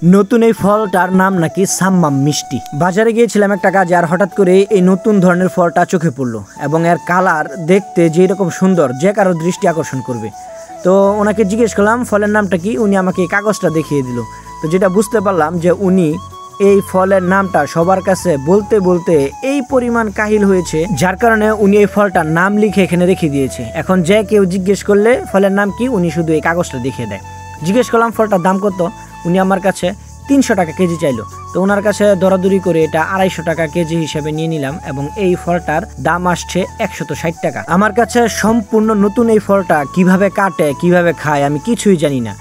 নতুন এই ফলটার নাম নাকি সাম্মাম মিষ্টি। বাজারে গিয়েছিলাম একটা কাজে, আর হঠাৎ করে এই নতুন ধরনের ফলটা চোখে পড়লো এবং এর কালার দেখতে যে রকম সুন্দর, যে কারো দৃষ্টি আকর্ষণ করবে। তো ওনাকে জিজ্ঞেস করলাম ফলের নামটা কি, উনি আমাকে এই কাগজটা দেখিয়ে দিল। তো যেটা বুঝতে পারলাম যে উনি এই ফলের নামটা সবার কাছে বলতে বলতে এই পরিমাণ কাহিল হয়েছে, যার কারণে উনি এই ফলটার নাম লিখে এখানে রেখে দিয়েছে। এখন যে কেউ জিজ্ঞেস করলে ফলের নাম কি, উনি শুধু এই কাগজটা দেখিয়ে দেয়। জিজ্ঞেস করলাম ফলটার দাম কত, উনি আমার কাছে 300 টাকা কেজি চাইলো। তো ওনার কাছে দরাদরি করে এটা 250 টাকা কেজি হিসেবে নিয়ে নিলাম এবং এই ফলটার দাম আসছে 160 টাকা। আমার কাছে সম্পূর্ণ নতুন এই ফলটা কিভাবে কাটে, কিভাবে খায় আমি কিছুই জানি না।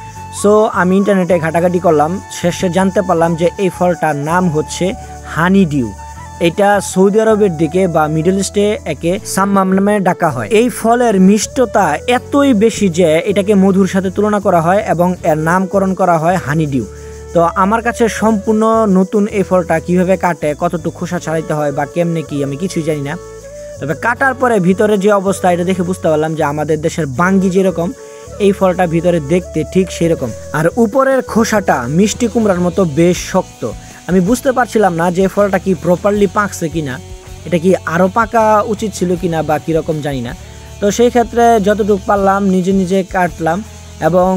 সো আমি ইন্টারনেটে ঘাটাঘাটি করলাম, শেষে জানতে পারলাম যে এই ফলটার নাম হচ্ছে হানি ডিউ। এটা সৌদি আরবের দিকে বা মিডল ইস্টে একে সাম্মাম নামে ডাকা হয়। এই ফলের মিষ্টতা এতই বেশি যে এটাকে মধুর সাথে তুলনা করা হয় এবং এর নামকরণ করা হয় হানি ডিউ। তো আমার কাছে সম্পূর্ণ নতুন এই ফলটা কিভাবে কাটে, কতটুকু খোসা ছাড়াইতে হয় বা কেমনে কি আমি কিছুই জানি না। তবে কাটার পরে ভিতরে যে অবস্থা, এটা দেখে বুঝতে পারলাম যে আমাদের দেশের বাঙ্গি যেরকম, এই ফলটা ভিতরে দেখতে ঠিক সেরকম। আর উপরের খোসাটা মিষ্টি কুমড়ার মতো বেশ শক্ত। আমি বুঝতে পারছিলাম না যে ফলটা কি প্রপারলি পাকছে কিনা, এটা কি আরও পাকা উচিত ছিল কিনা বা কীরকম জানি না। তো সেই ক্ষেত্রে যতটুকু পারলাম নিজে নিজে কাটলাম এবং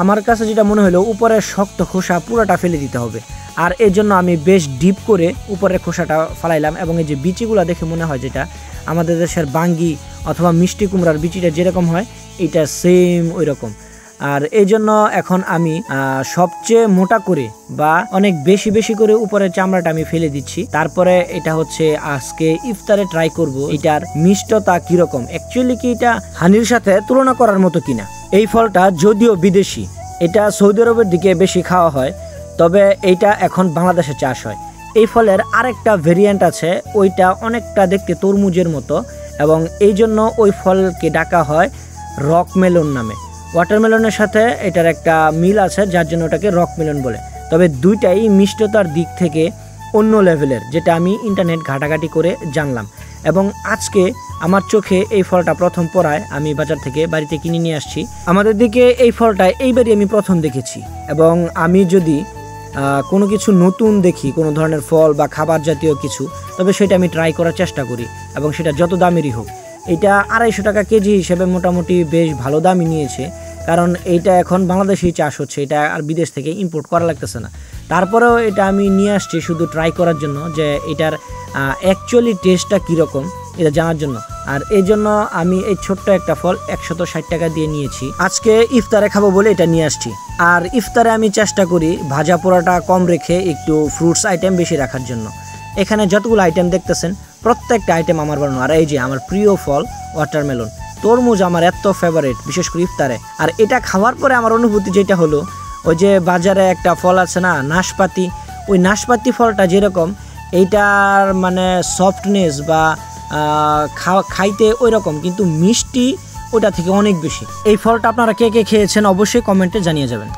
আমার কাছে যেটা মনে হলো উপরের শক্ত খোসা পুরোটা ফেলে দিতে হবে। আর এর জন্য আমি বেশ ডিপ করে উপরের খোসাটা ফালাইলাম এবং এই যে বিচিগুলো দেখে মনে হয় যেটা আমাদের দেশের বাঙ্গি অথবা মিষ্টি কুমড়ার বিচিটা যেরকম হয় এটা সেম ওই রকম। আর এই জন্য এখন আমি সবচেয়ে মোটা করে বা অনেক বেশি বেশি করে উপরের চামড়াটা আমি ফেলে দিচ্ছি। তারপরে এটা হচ্ছে আজকে ইফতারে ট্রাই করব এটার মিষ্টতা কিরকম, অ্যাকচুয়ালি কি এটা হানির সাথে তুলনা করার মতো কিনা। এই ফলটা যদিও বিদেশি, এটা সৌদি আরবের দিকে বেশি খাওয়া হয়, তবে এইটা এখন বাংলাদেশে চাষ হয়। এই ফলের আরেকটা ভেরিয়েন্ট আছে, ওইটা অনেকটা দেখতে তরমুজের মতো এবং এই জন্য ওই ফলকে ডাকা হয় রক মেলন নামে। ওয়াটারমেলনের সাথে এটার একটা মিল আছে, যার জন্য ওটাকে রক মেলন বলে। তবে দুইটাই মিষ্টতার দিক থেকে অন্য লেভেলের, যেটা আমি ইন্টারনেট ঘাটাঘাটি করে জানলাম। এবং আজকে আমার চোখে এই ফলটা প্রথম পড়ায় আমি বাজার থেকে বাড়িতে কিনে নিয়ে আসছি। আমাদের দিকে এই ফলটা এইবারই আমি প্রথম দেখেছি এবং আমি যদি কোনো কিছু নতুন দেখি, কোনো ধরনের ফল বা খাবার জাতীয় কিছু, তবে সেটা আমি ট্রাই করার চেষ্টা করি এবং সেটা যত দামেরই হোক। এটা 250 টাকা কেজি হিসেবে মোটামুটি বেশ ভালো দামই নিয়েছে, কারণ এইটা এখন বাংলাদেশেই চাষ হচ্ছে, এটা আর বিদেশ থেকে ইম্পোর্ট করা লাগতেছে না। তারপরেও এটা আমি নিয়ে আসছি শুধু ট্রাই করার জন্য যে এটার অ্যাকচুয়ালি টেস্টটা কীরকম এটা জানার জন্য। আর এই জন্য আমি এই ছোট্ট একটা ফল 160 টাকা দিয়ে নিয়েছি। আজকে ইফতারে খাবো বলে এটা নিয়ে আসছি। আর ইফতারে আমি চেষ্টা করি ভাজা পোড়াটা কম রেখে একটু ফ্রুটস আইটেম বেশি রাখার জন্য। এখানে যতগুলো আইটেম দেখতেছেন প্রত্যেকটা আইটেম আমার বানানো। আর এই যে আমার প্রিয় ফল ওয়াটারমেলন, তরমুজ আমার এত ফেভারিট, বিশেষ করে ইফতারে। আর এটা খাওয়ার পরে আমার অনুভূতি যেটা হলো, ওই যে বাজারে একটা ফল আছে না নাশপাতি, ওই নাশপাতি ফলটা যেরকম, এইটার মানে সফটনেস বা খাইতে ওই রকম, কিন্তু মিষ্টি ওটা থেকে অনেক বেশি। এই ফলটা আপনারা কে কে খেয়েছেন অবশ্যই কমেন্টে জানিয়ে যাবেন।